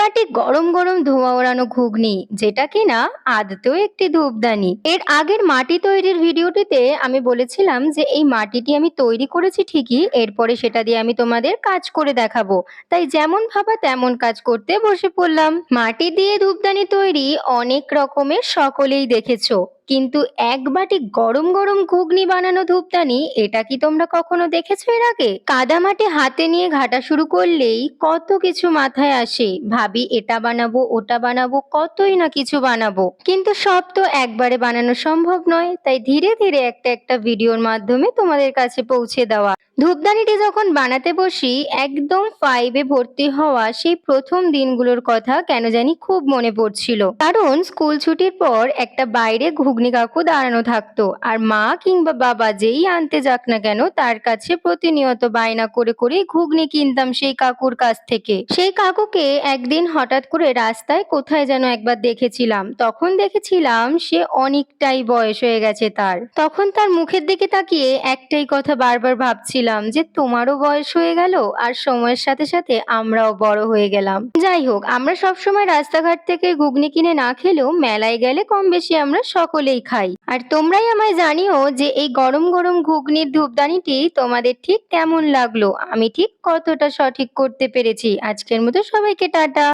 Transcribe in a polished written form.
বাটি গরম গরম ধোঁয়া ওড়ানো ঘুগনি, যেটা কিনা আদতেও একটি ধূপদানি। এর আগের মাটি তৈরির ভিডিওটিতে আমি বলেছিলাম যে এই মাটিটি আমি তৈরি করেছি ঠিকই, এরপরে সেটা দিয়ে আমি তোমাদের কাজ করে দেখাবো। তাই যেমন ভাবা তেমন কাজ করতে বসে পড়লাম। মাটি দিয়ে ধূপদানি তৈরি অনেক রকমের সকলেই দেখেছো, কিন্তু এক বাটি গরম গরম ঘুগনি বানানো ধূপদানি, এটা কি তোমরা কখনো দেখেছো এর আগে? কাদামাটি হাতে নিয়ে ঘাটা শুরু করলেই কত কিছু মাথায় আসে, ভাবি এটা বানাবো ওটা বানাবো, কতই না কিছু বানাবো, কিন্তু সব তো একবারে বানানো সম্ভব নয়। তাই ধীরে ধীরে একটা একটা ভিডিওর মাধ্যমে তোমাদের কাছে পৌঁছে দেওয়া। ধূপদানিটি যখন বানাতে বসি, একদম 5-এ ভর্তি হওয়া সেই প্রথম দিনগুলোর কথা কেন জানি খুব মনে পড়ছিল। কারণ স্কুল ছুটির পর একটা বাইরে ঘুগনি কাকু দাঁড়ানো থাকতো, আর মা কিংবা বাবা যেই আনতে যাক না কেন তার কাছে প্রতিনিয়ত বায়না করে করে ঘুগনি কিনতাম সেই কাকুর কাছ থেকে। সেই কাকুকে একদিন হঠাৎ করে রাস্তায় কোথায় যেন একবার দেখেছিলাম, তখন দেখেছিলাম সে অনেকটাই বয়স হয়ে গেছে তার। তখন তার মুখের দিকে তাকিয়ে একটাই কথা বারবার ভাবছিলাম যে তোমারও বয়স হয়ে গেল, আর সময়ের সাথে সাথে আমরাও বড় হয়ে গেলাম। যাই হোক, আমরা সবসময় রাস্তাঘাট থেকে ঘুগনি কিনে না খেলেও মেলায় গেলে কম বেশি আমরা সকলেই খাই। আর তোমরাই আমায় জানিও যে এই গরম গরম ঘুগনির ধূপদানিটি তোমাদের ঠিক কেমন লাগলো, আমি ঠিক কতটা সঠিক করতে পেরেছি। আজকের মতো সবাইকে টাটা।